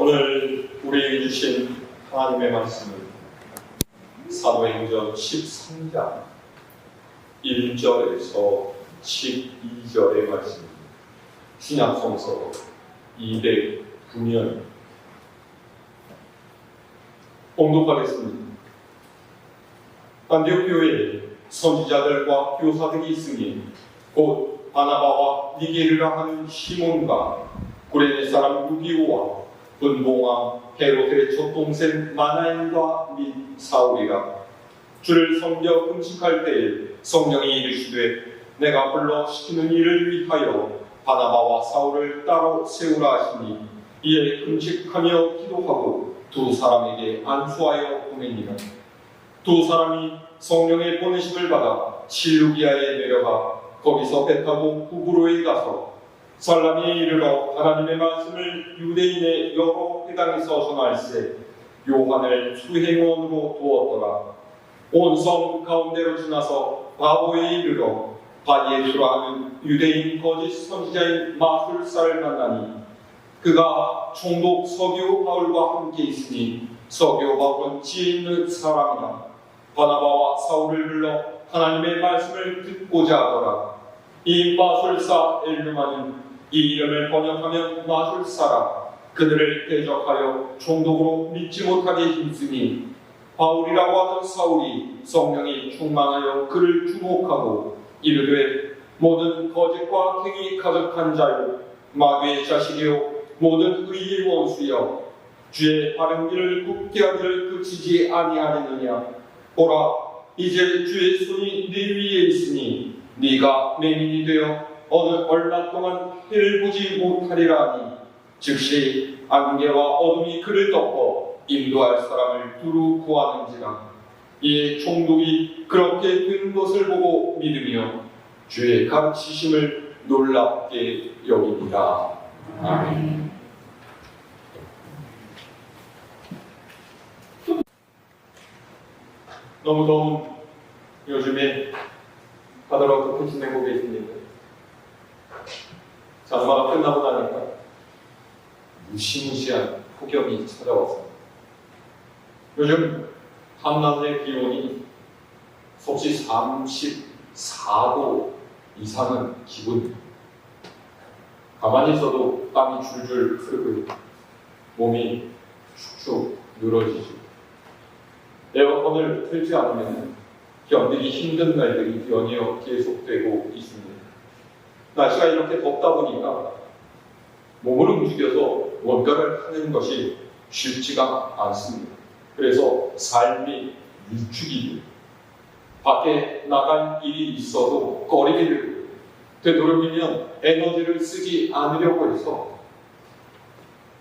오늘 우리에게 주신 하나님의 말씀은 사도행전 13장 1절에서 12절의 말씀입니다. 신약성서 209년 봉독하겠습니다. 안디옥 교회에 선지자들과 교사들이 있으니 곧 바나바와 니게르라 하는 시몬과 구레네 사람 루기오와 분봉왕 헤롯의 젖동생 마나엘과 및 사울이라. 주를 섬겨 금식할 때에 성령이 이르시되 내가 불러 시키는 일을 위하여 바나바와 사울을 따로 세우라 하시니 이에 금식하며 기도하고 두 사람에게 안수하여 보내니라. 두 사람이 성령의 보내심을 받아 실루기아에 내려가 거기서 배 타고 구브로에 가서 살라미에 이르러 하나님의 말씀을 유대인의 여러 회당에서 전할세 요한을 수행원으로 두었더라. 온 성 가운데로 지나서 바보에 이르러 바예수라 하는 유대인 거짓 선지자인 마술사를 만나니 그가 총독 서기오 바울과 함께 있으니 서기오 바울은 지혜 있는 사람이라. 바나바와 사울을 불러 하나님의 말씀을 듣고자 하더라. 이 마술사 엘르마는 이 이름을 번역하면 마술사라. 그들을 대적하여 총독으로 믿지 못하게 힘쓰니 바울이라고 하는 사울이 성령이 충만하여 그를 주목하고 이르되 모든 거짓과 탱이 가득한 자요 마귀의 자식이요 모든 의의 원수여 주의 바른 길을 굽게 하기를 그치지 아니하느냐. 보라 이제 주의 손이 네 위에 있으니 네가 맹인이 되어 어느 얼마 동안 해를 보지 못하리라 하니 즉시 안개와 어둠이 그를 덮어 인도할 사람을 두루 구하는지라. 이에 총독이 그렇게 된 것을 보고 믿으며 주의 가르치심을 놀랍게 여깁니다. 아멘. 너무 더운 요즘에 바다로 어떻게 지내고 계십니까? 장마가 끝나고 나니까 무시무시한 폭염이 찾아왔습니다. 요즘 한낮의 기온이 섭씨 34도 이상은 기본입니다. 가만히 있어도 땀이 줄줄 흐르고 몸이 축축 늘어지죠. 에어컨을 틀지 않으면 견디기 힘든 날들이 연이어 계속되고 있습니다. 날씨가 이렇게 덥다 보니까 몸을 움직여서 뭔가를 하는 것이 쉽지가 않습니다. 그래서 삶이 위축이 됩니다. 밖에 나갈 일이 있어도 꺼리게 되고 되도록이면 에너지를 쓰지 않으려고 해서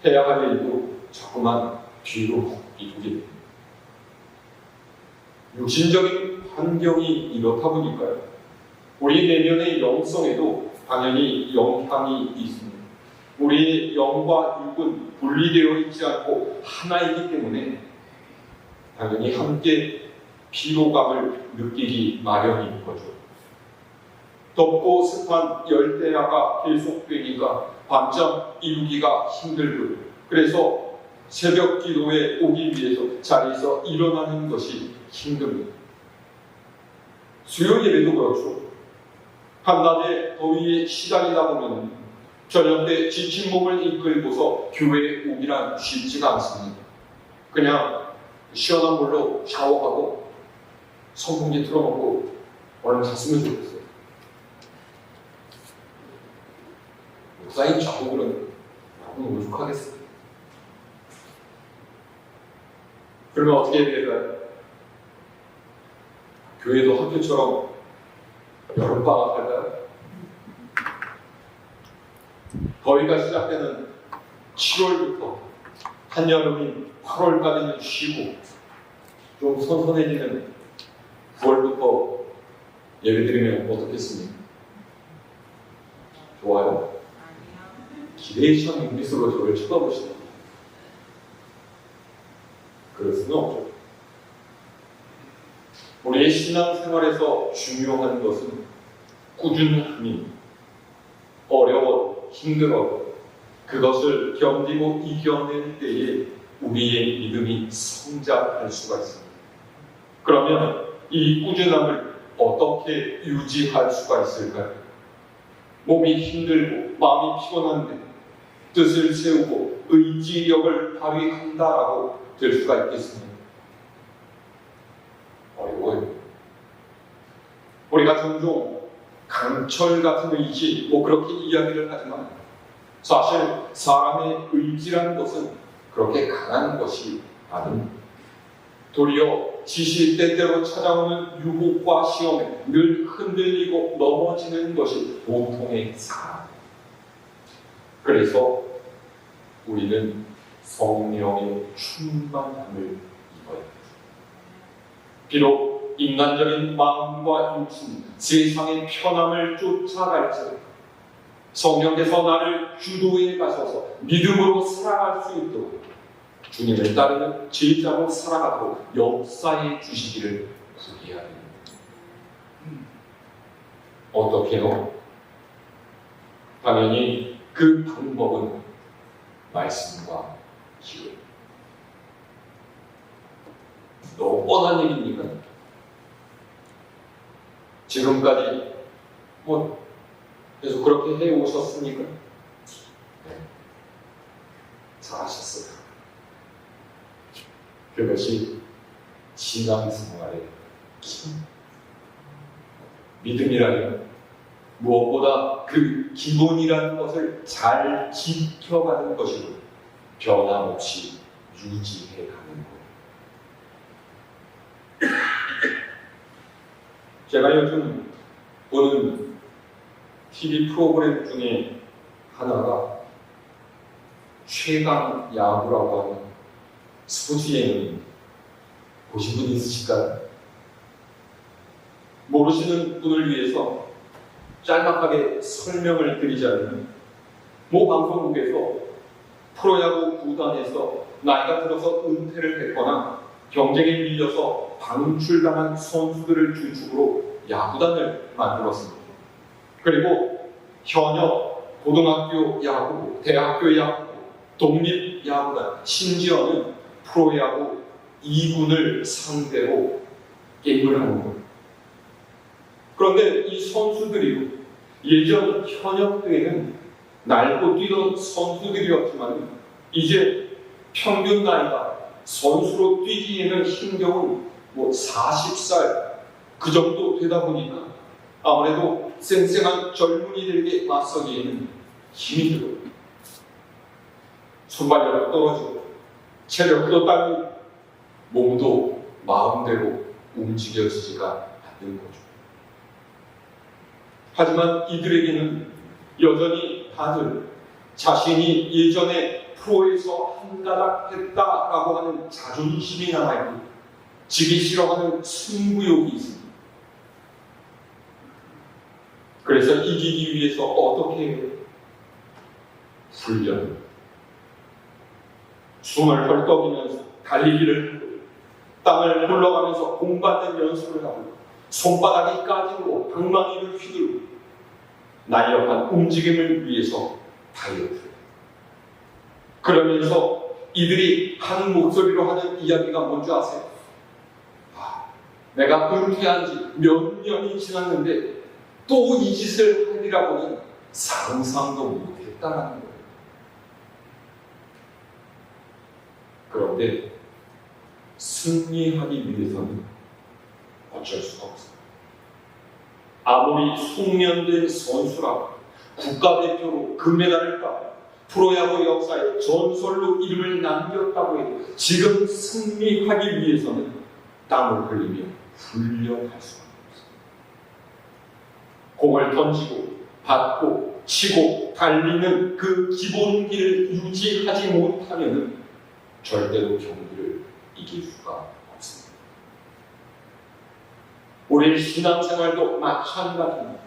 해야 할 일도 자꾸만 뒤로 미루게 됩니다. 육신적인 환경이 이렇다 보니까요. 우리 내면의 영성에도 당연히 영향이 있습니다. 우리의 영과 육은 분리되어 있지 않고 하나이기 때문에 당연히 함께 피로감을 느끼기 마련인 거죠. 덥고 습한 열대야가 계속되니까 밤잠 이루기가 힘들고요. 그래서 새벽 기도에 오기 위해서 자리에서 일어나는 것이 힘듭니다. 수요 예배도 그렇죠. 한낮에 더위에 시달리다 보면 저녁 때 지친 몸을 이끌고서 교회에 오기란 쉽지가 않습니다. 그냥 시원한 물로 샤워하고 선풍기 틀어놓고 얼른 잤으면 좋겠어요. 목사님 자국은 너무 오죽하겠어요. 그러면 어떻게 해야 될까요? 교회도 학교처럼 여름방학 할까요? 더위가 시작되는 7월부터 한여름인 8월까지는 쉬고 좀 선선해지는 9월부터 예배드리면 어떻겠습니까? 좋아요? 기대의 천 눈빛으로 저를 쳐다보시다. 그럴 수는 없죠. 우리의 신앙생활에서 중요한 것은 꾸준함이 어려워 힘들어 그것을 견디고 이겨낼 때에 우리의 믿음이 성장할 수가 있습니다. 그러면 이 꾸준함을 어떻게 유지할 수가 있을까요? 몸이 힘들고 마음이 피곤한데 뜻을 세우고 의지력을 발휘한다라고 될 수가 있겠습니다. 어려워요. 우리가 종종 강철 같은 의지, 그렇게 이야기를 하지만 사실 사람의 의지라는 것은 그렇게 강한 것이 아닙니다. 도리어 지시때때로 찾아오는 유혹과 시험에 늘 흔들리고 넘어지는 것이 보통의 사람. 그래서 우리는 성령의 충만함을 입어야 합니다. 비록 인간적인 마음과 육신, 세상의 편함을 쫓아갈지라도 성령께서 나를 주도해 가셔서 믿음으로 살아갈 수 있도록 주님을 따르는 제자로 살아가도록 역사해 주시기를 구해야 합니다. 어떻게요? 당연히 그 방법은 말씀과 기도. 너무 뻔한 얘기입니까? 지금까지 계속 그렇게 해오셨습니까? 네. 잘하셨어요. 그것이 신앙생활의 믿음이라는 무엇보다 그 기본이라는 것을 잘 지켜가는 것이고 변함없이 유지해가는 것. 제가 요즘 보는 TV 프로그램 중에 하나가 최강 야구라고 하는 스포츠 예능 보신 분 있으실까요? 모르시는 분을 위해서 짤막하게 설명을 드리자면 모 방송국에서 프로야구 구단에서 나이가 들어서 은퇴를 했거나 경쟁에 밀려서 방출당한 선수들을 주축으로 야구단을 만들었습니다. 그리고 현역 고등학교 야구, 대학교 야구, 독립야구단, 심지어는 프로야구 2군을 상대로 게임을 하는 거예요. 그런데 이 선수들이 예전 현역 때에는 날고 뛰던 선수들이었지만 이제 평균 나이가 선수로 뛰기에는 힘겨운 40살 그 정도 되다 보니까 아무래도 쌩쌩한 젊은이들에게 맞서기에는 힘이 들어요. 순발력도 떨어지고 체력도 딸리고 몸도 마음대로 움직여지지가 않는 거죠. 하지만 이들에게는 여전히 다들 자신이 예전에 프로에서 한 가닥 했다라고 하는 자존심이 남아있고 지기 싫어하는 승부욕이 있습니다. 그래서 이기기 위해서 어떻게 해요? 훈련. 숨을 헐떡이면서 달리기를 하고 땅을 굴러가면서 공받는 연습을 하고 손바닥이 까지고 방망이를 휘두르고 날렵한 움직임을 위해서 다이어트. 그러면서 이들이 한 목소리로 하는 이야기가 뭔지 아세요? 내가 은퇴한 지 몇 년이 지났는데 또 이 짓을 하리라고는 상상도 못했다는 거예요. 그런데 승리하기 위해서는 어쩔 수가 없어요. 아무리 숙련된 선수라고 국가대표로 금메달을 따고 프로야구 역사에 전설로 이름을 남겼다고 해도 지금 승리하기 위해서는 땀을 흘리며 훈련할 수가 없어요. 공을 던지고 받고 치고 달리는 그 기본기를 유지하지 못하면 절대로 경기를 이길 수가 없습니다. 우리 신앙생활도 마찬가지입니다.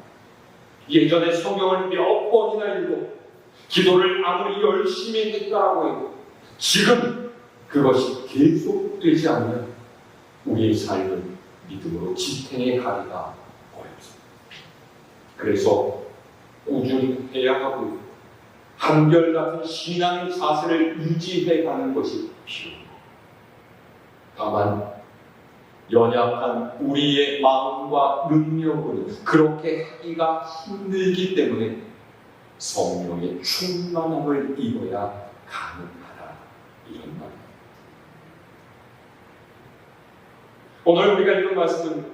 예전에 성경을 몇 번이나 읽고 기도를 아무리 열심히 했다고 해도 지금 그것이 계속되지 않으면 우리의 삶은 믿음으로 지탱해 가기가 어렵습니다. 그래서 꾸준해야 하고 한결같은 신앙의 자세를 유지해 가는 것이 필요합니다. 다만 연약한 우리의 마음과 능력으로는 그렇게 하기가 힘들기 때문에 성령의 충만함을 입어야 가능하다, 이런 말입니다. 오늘 우리가 읽은 말씀은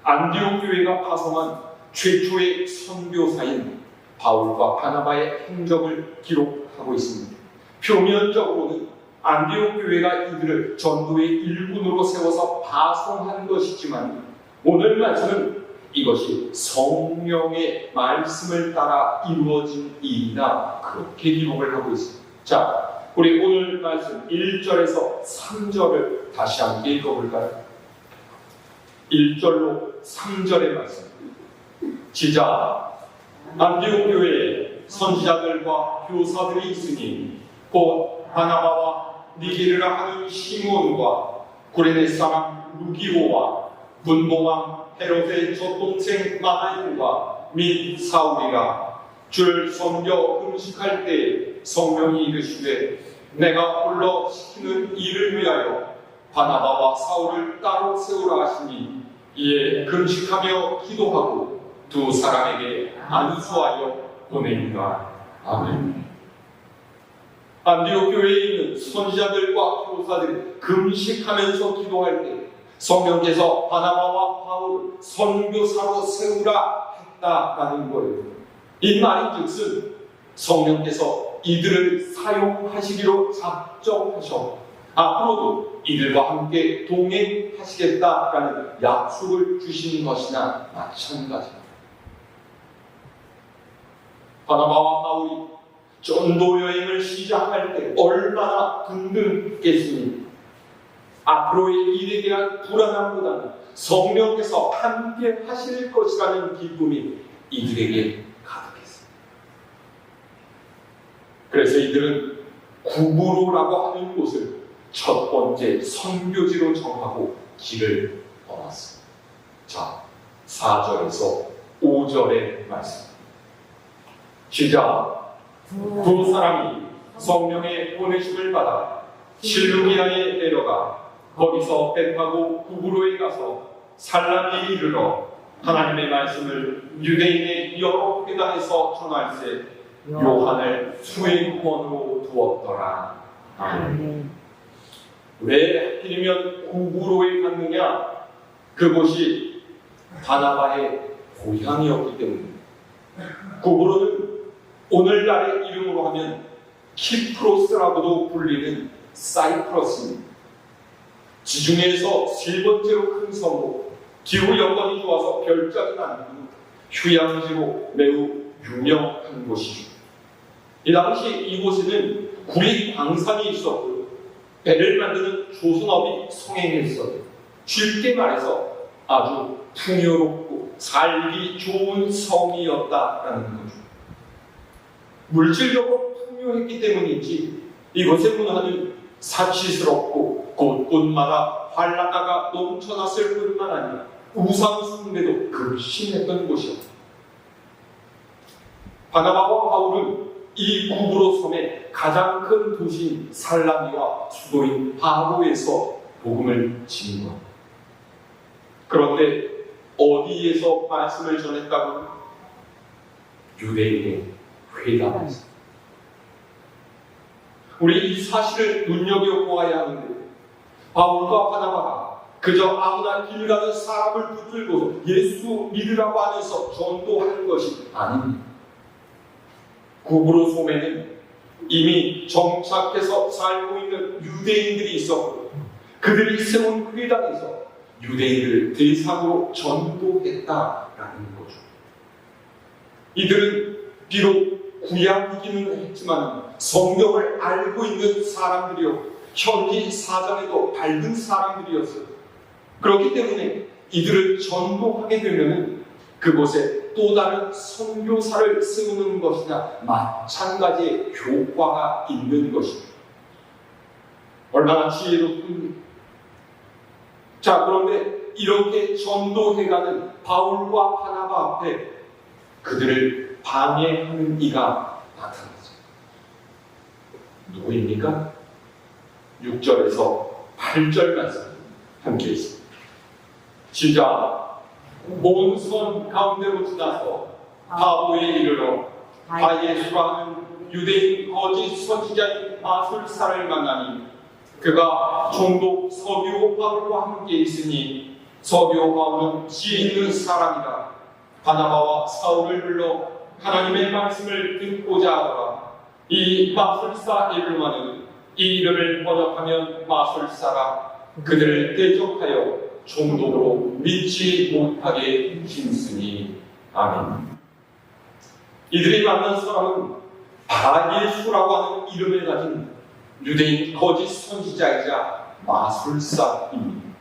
안디옥 교회가 파송한 최초의 선교사인 바울과 바나바의 행적을 기록하고 있습니다. 표면적으로는 안디옥 교회가 이들을 전도의 일꾼으로 세워서 파송한 것이지만 오늘 말씀은 이것이 성령의 말씀을 따라 이루어진 일이다, 그렇게 기록을 하고 있습니다. 자, 우리 오늘 말씀 1절에서 3절을 다시 함께 읽어볼까요? 1절로 3절의 말씀. 시작. 안디옥 교회에 선지자들과 교사들이 있으니 곧 바나바와 니게르라 하는 시몬과 구레네 사람 루기오와 분봉왕 헤롯의 젖동생 마나엘과 및 사울이라. 줄 섬겨 금식할 때 성령이 이르시되 내가 홀로 시키는 일을 위하여 바나바와 사울을 따로 세우라 하시니 이에 금식하며 기도하고 두 사람에게 안수하여 보내니라. 아멘. 안디옥 교회에 있는 선지자들과 교사들이 금식하면서 기도할 때 성령께서 바나바와 바울을 선교사로 세우라 했다라는 거예요. 이 말인즉슨 성령께서 이들을 사용하시기로 작정하셔 앞으로도 이들과 함께 동행하시겠다라는 약속을 주신 것이나 마찬가지입니다. 바나바와 바울이 전도 여행을 시작할 때 얼마나 든든했겠습니까? 앞으로의 일에 대한 불안함보다는 성령께서 함께 하실 것이라는 기쁨이 이들에게 가득했습니다. 그래서 이들은 구브로라고 하는 곳을 첫 번째 선교지로 정하고 길을 떠났습니다. 자, 4절에서 5절의 말씀. 시작. 두 사람이 성령의 보내심을 받아 실루기아에 내려가 거기서 배 타고 구브로에 가서 살라미에 이르러 하나님의 말씀을 유대인의 여러 회당에서 전할세 요한을 수행원으로 두었더라. 아멘. 왜 하필이면 구브로에 갔느냐? 그곳이 바나바의 고향이었기 때문입니다. 구브로는 오늘날의 이름으로 하면 키프로스라고도 불리는 사이프러스입니다. 지중해에서 세 번째로 큰 섬으로 기후 여건이 좋아서 별장이 많고 휴양지로 매우 유명한 곳이죠. 이 당시 이곳에는 구리 광산이 있었고 배를 만드는 조선업이 성행했어요. 쉽게 말해서 아주 풍요롭고 살기 좋은 성이었다라는 거죠. 물질적으로 풍요했기 때문인지 이곳의 문화는 사치스럽고 곳곳마다 활락가가 넘쳐났을 뿐만 아니라 우상 숭배도 극심했던 곳이었다. 바나바와 바울은 이 구브로 섬의 가장 큰 도시인 살라미와 수도인 바로에서 복음을 지닌 것. 그런데 어디에서 말씀을 전했다고? 유대인의 회당에서. 우리 이 사실을 눈여겨보아야 하는데 바울과 바나바가 그저 아무나 길 가는 사람을 붙들고서 예수 믿으라고 하면서 전도하는 것이 아닙니다. 구브로 섬에는 이미 정착해서 살고 있는 유대인들이 있었고 그들이 세운 회당에서 유대인들을 대상으로 전도했다라는 거죠. 이들은 비록 구약이기는 했지만 성경을 알고 있는 사람들이었고 현지 사정에도 밝은 사람들이었어요. 그렇기 때문에 이들을 전도하게 되면 그곳에 또 다른 선교사를 세우는 것이나 마찬가지의 효과가 있는 것입니다. 얼마나 지혜롭군요. 자, 그런데 이렇게 전도해가는 바울과 바나바 앞에 그들을 방해하는 이가 나타나죠. 누구입니까? 6절에서 8절 말씀 함께 있습니다. 시작. 몬선 가운데로 지나서 바보에 이르러 바예수라 하는 유대인 거짓 선지자인 마술사를 만나니 그가 총독 서기오 바울과 함께 있으니 서기오 바울은 지혜 있는 사람이라 바나바와 사울을 불러 하나님의 말씀을 듣고자 하더라. 이 마술사 엘루마는 이 이름을 번역하면 마술사라. 그들을 대적하여 총독으로 믿지 못하게 힘쓰니. 아멘. 이들이 만난 사람은 바예수라고 하는 이름을 가진 유대인 거짓 선지자이자 마술사입니다.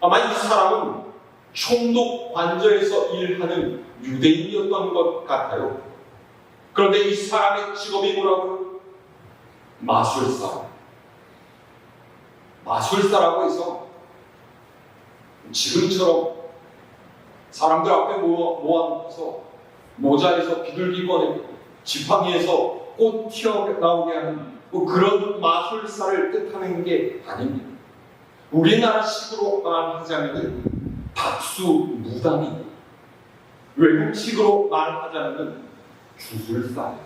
아마 이 사람은 총독 관저에서 일하는 유대인이었던 것 같아요. 그런데 이 사람의 직업이 뭐라고요? 마술사. 마술사라고 해서 지금처럼 사람들 앞에 모아놓고서 모자에서 비둘기 꺼내고 지팡이에서 꽃 튀어나오게 하는 그런 마술사를 뜻하는 게 아닙니다. 우리나라식으로 말하자면 박수 무당이, 외국식으로 말하자면 주술사예요.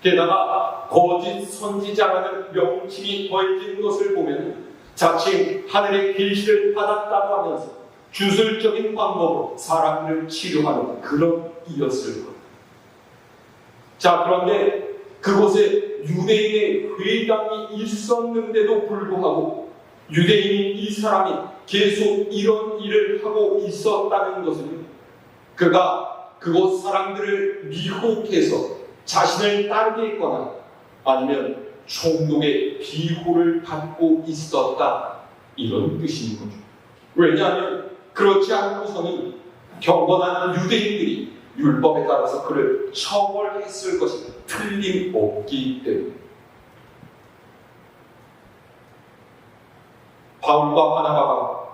게다가 거짓 선지자라는 명칭이 더해진 것을 보면 자칭 하늘의 계시를 받았다고 하면서 주술적인 방법으로 사람들을 치료하는 그런 이였을 겁니다. 자, 그런데 그곳에 유대인의 회당이 있었는데도 불구하고 유대인인 이 사람이 계속 이런 일을 하고 있었다는 것은 그가 그곳 사람들을 미혹해서 자신을 따르게 했거나 아니면 총독의 비호를 받고 있었다, 이런 뜻인 거죠. 왜냐하면 그렇지 않고서는 경건한 유대인들이 율법에 따라서 그를 처벌했을 것이 틀림없기 때문에. 바울과 바나바가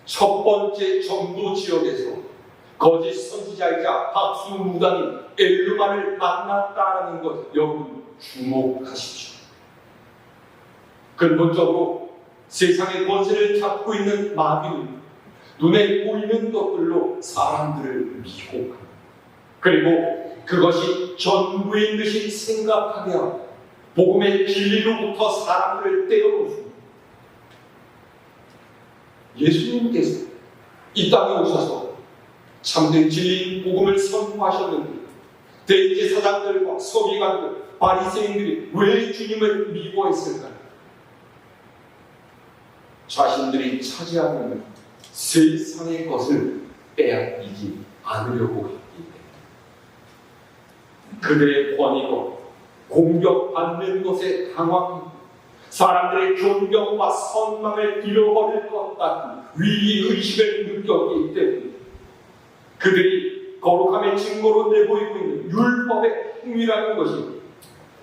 첫 번째 전도 지역에서 거짓 선지자이자 박수 무당인 엘루마를 만났다라는 것, 여러분 주목하십시오. 근본적으로 세상의 권세를 잡고 있는 마귀는 눈에 보이는 것들로 사람들을 미혹합니다. 그리고 그것이 전부인 듯이 생각하게 하고 복음의 진리로부터 사람들을 떼어놓습니다. 예수님께서 이 땅에 오셔서 참된 진리인 복음을 선포하셨는데 대제사장들과 서기관들, 바리새인들이 왜 주님을 미워했을까요? 자신들이 차지하는 세상의 것을 빼앗기지 않으려고 했기 때문에. 그들의 권위로 공격받는 것에 당황하고 사람들의 존경과 선망을 잃어버릴 것 같은 위기의식을 느꼈기 때문에 그들이 거룩함의 증거로 내보이고 있는 율법의 행위라는 것이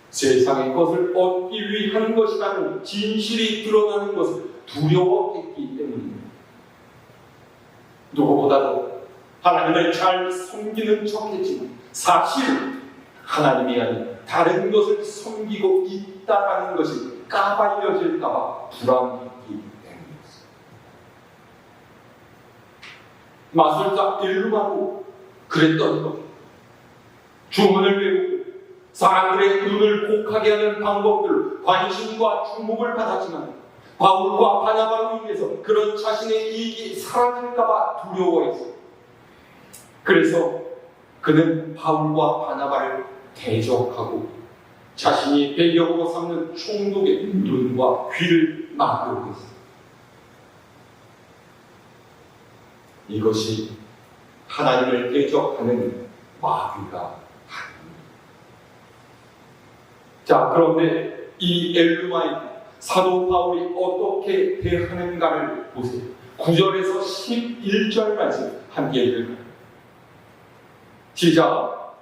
세상의 것을 얻기 위한 것이라는 진실이 드러나는 것을 두려워했기 때문입니다. 누구보다도 하나님을 잘 섬기는 척했지만 사실 하나님이 아닌 다른 것을 섬기고 있다라는 것이 까발려질까봐 불안했기 때문이었습니다. 마술사 엘루마도 그랬던 것. 주문을 외우고 사람들의 눈을 곡하게 하는 방법들로 관심과 주목을 받았지만 바울과 바나바로 인해서 그런 자신의 이익이 사라질까봐 두려워했어요. 그래서 그는 바울과 바나바를 대적하고 자신이 배경으로 삼는 총독의 눈과 귀를 막으려고 했습니다. 이것이 하나님을 대적하는 마귀가 아닙니다. 자, 그런데 이 엘루마에게 사도 바울이 어떻게 대하는가를 보세요. 9절에서 11절 말씀 함께 읽을까요? 시작.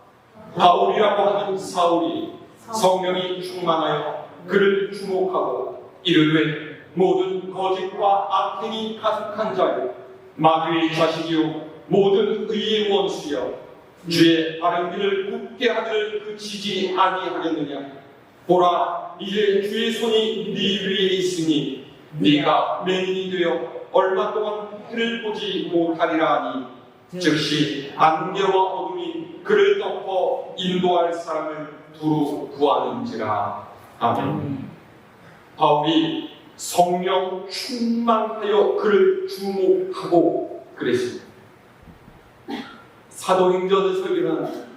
바울이라고 하는 사울이 성령이 충만하여 그를 주목하고 이르되 모든 거짓과 악행이 가득한 자요 마귀의 자식이요 모든 의의 원수여 주의 바른 길을 굳게 하기를 그치지 아니하겠느냐. 보라, 이제 주의 손이 네 위에 있으니 네가 맹인이 되어 얼마 동안 해를 보지 못하리라 하니 즉시 안개와 어둠이 그를 덮어 인도할 사람을 두루 구하는지라. 아멘. 바울이 성령 충만하여 그를 주목하고 그랬습니다. 사도행전에서 일어난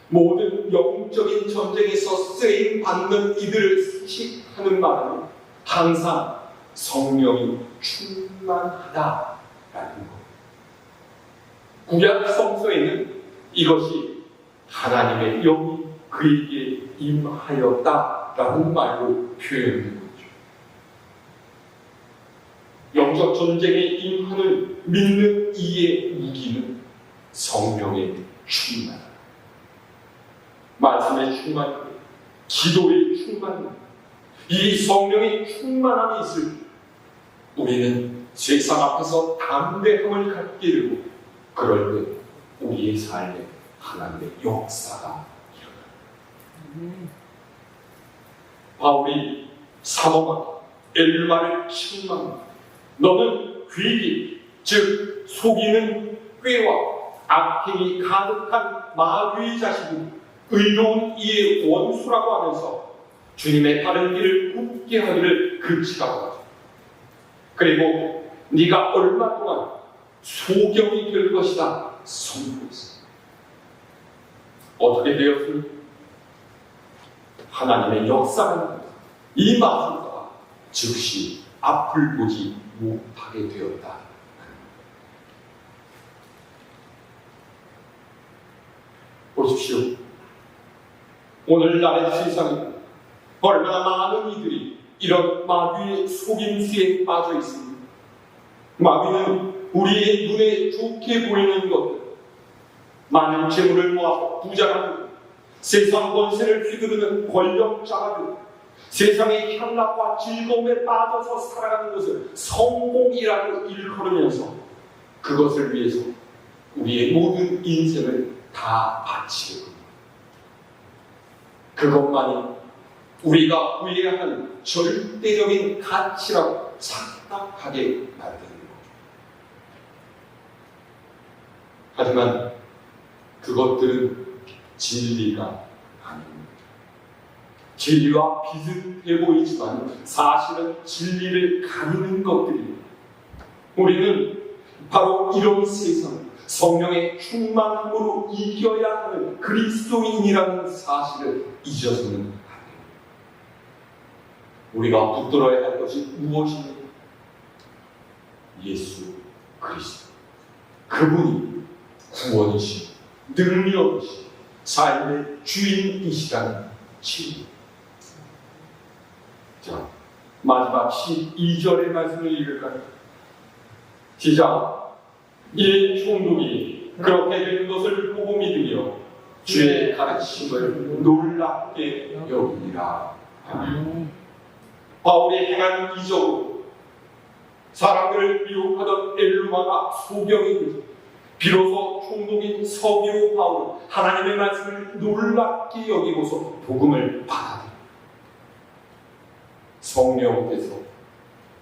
모든 영적인 전쟁에서 쓰임 받는 이들을 수식하는 말은 항상 성령이 충만하다라는 것. 구약 성서에는 이것이 하나님의 영이 그에게 임하였다라는 말로 표현된 거죠. 영적 전쟁에 임하는 믿는 이의 무기는 성령의 충만, 말씀의 충만, 기도의 충만, 이 성령의 충만함이 있을 때 우리는 세상 앞에서 담대함을 갖게 되고, 그럴 때 우리의 삶에 하나님의 역사가 일어납니다. 바울이 사모한 엘마를 책망합니다. 너는 괴기, 즉 속이는 꾀와 악행이 가득한 마귀의 자식은 의로운 이의 원수라고 하면서 주님의 바른 길을 굳게 하기를 금지하고 하죠. 그리고 네가 얼마 동안 소경이 될 것이다 선포했습니다. 어떻게 되었습니까? 하나님의 역사는 이 마술사가 즉시 앞을 보지 못하게 되었다. 보십시오. 오늘날의 세상에 얼마나 많은 이들이 이런 마귀의 속임수에 빠져 있습니다. 마귀는 우리의 눈에 좋게 보이는 것들, 많은 재물을 모아서 부자가 되고 세상 권세를 휘두르는 권력자가 되고 세상의 향락과 즐거움에 빠져서 살아가는 것을 성공이라고 일컬으면서 그것을 위해서 우리의 모든 인생을 다 바치게 됩니다. 그것만이 우리가 구해야 하는 절대적인 가치라고 착각하게 만드는 거죠. 하지만 그것들은 진리가 아닙니다. 진리와 비슷해 보이지만 사실은 진리를 가리는 것들입니다. 우리는 바로 이런 세상, 성령의 충만함으로 이겨야 하는 그리스도인이라는 사실을 잊어서는 안 됩니다. 우리가 붙들어야 할 것이 무엇입니까? 예수 그리스도. 그분이 구원이시고 능력이시고 삶의 주인이시라는 진리. 자, 마지막 12절의 말씀을 읽을까요? 시작. 이 총독이 그렇게 된 것을 보고 믿으며 주의 가르침을 놀랍게 여기니라. 바울이 행한 이적으로 사람들을 미혹하던 엘루마가 소경이 되죠. 비로소 총독인 서기오 바울은 하나님의 말씀을 놀랍게 여기고서 복음을 받아들입니다. 성령께서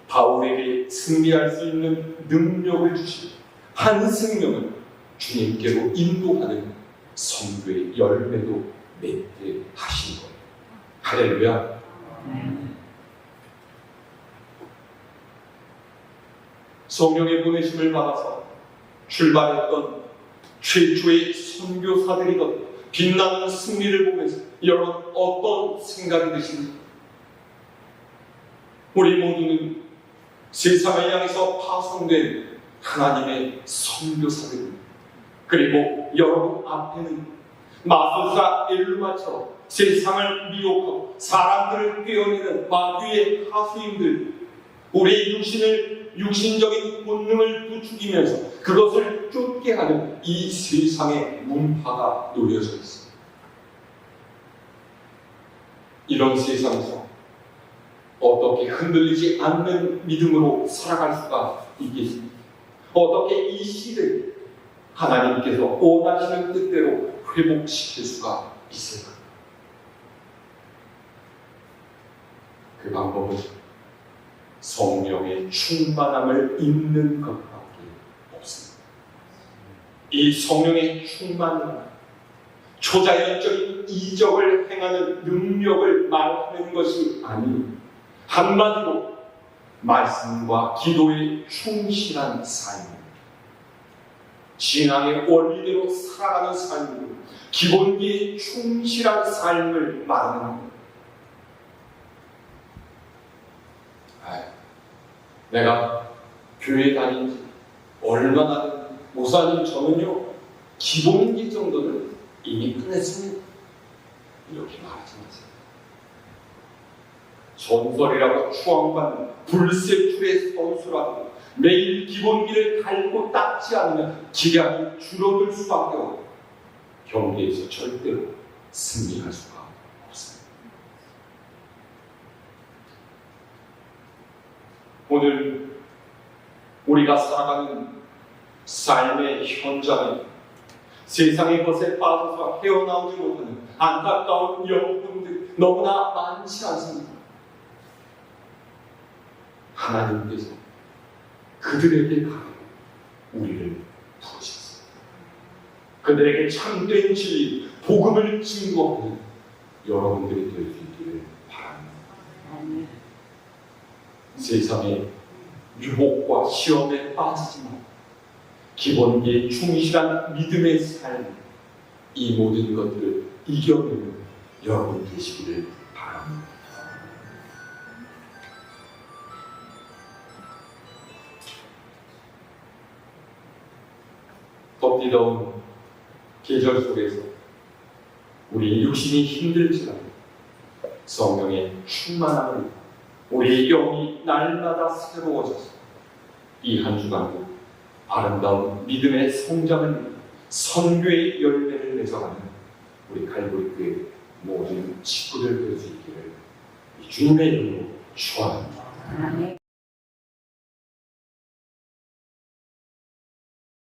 바울에게 승리할 수 있는 능력을 주시고 한 생명을 주님께로 인도하는 성도의 열매도 맺게 하신 거예요. 할렐루야. 성령의 보내심을 받아서 출발했던 최초의 선교사들이던 빛나는 승리를 보면서 여러분 어떤 생각이 드십니까? 우리 모두는 세상을 향해서 파송된 하나님의 선교사들입니다. 그리고 여러분 앞에는 마술사 엘루마처럼 세상을 미혹하고 사람들을 꿰어내는 마귀의 하수인들, 우리의 육신적인 본능을 부추기면서 그것을 쫓게 하는 이 세상의 문화가 놓여져 있습니다. 이런 세상에서 어떻게 흔들리지 않는 믿음으로 살아갈 수가 있겠습니까? 어떻게 이 시대를 하나님께서 원하시는 뜻대로 회복시킬 수가 있을까? 그 방법은 성령의 충만함을 입는 것밖에 없습니다. 이 성령의 충만함은 초자연적인 이적을 행하는 능력을 말하는 것이 아닌 한마디로 말씀과 기도에 충실한 삶, 신앙의 원리대로 살아가는 삶으로 기본기에 충실한 삶을 말하는 겁니다. 내가 교회 다닌 지 얼마나 됐는지, 목사님 저는요 기본기 정도는 이미 끝냈습니다. 이렇게 말하지 마세요. 전설이라고 추앙받는 불세출의 선수라도 매일 기본기를 달고 닦지 않으면 기량이 줄어들 수밖에 없고 경기에서 절대로 승리할 수가 없습니다. 오늘 우리가 살아가는 삶의 현장에 세상의 것에 빠져서 헤어나오지 못하는 안타까운 영혼들 너무나 많지 않습니까? 하나님께서 그들에게 가서 우리를 부르셨습니다. 그들에게 참된 진리, 복음을 증거하는 여러분들이 될 수 있기를 바랍니다. 세상의 유혹과 시험에 빠지지만 기본기에 충실한 믿음의 삶, 이 모든 것들을 이겨내는 여러분 되시기를 바랍니다. 덥디더운 계절 속에서 우리 육신이 힘들지만 성령의 충만함을 우리의 영이 날마다 새로워져서 이 한 주간도 아름다운 믿음의 성장을 선교의 열매를 맺어가는 우리 갈보리교회 모든 식구들 될 수 있기를 주님의 이름으로 축원합니다.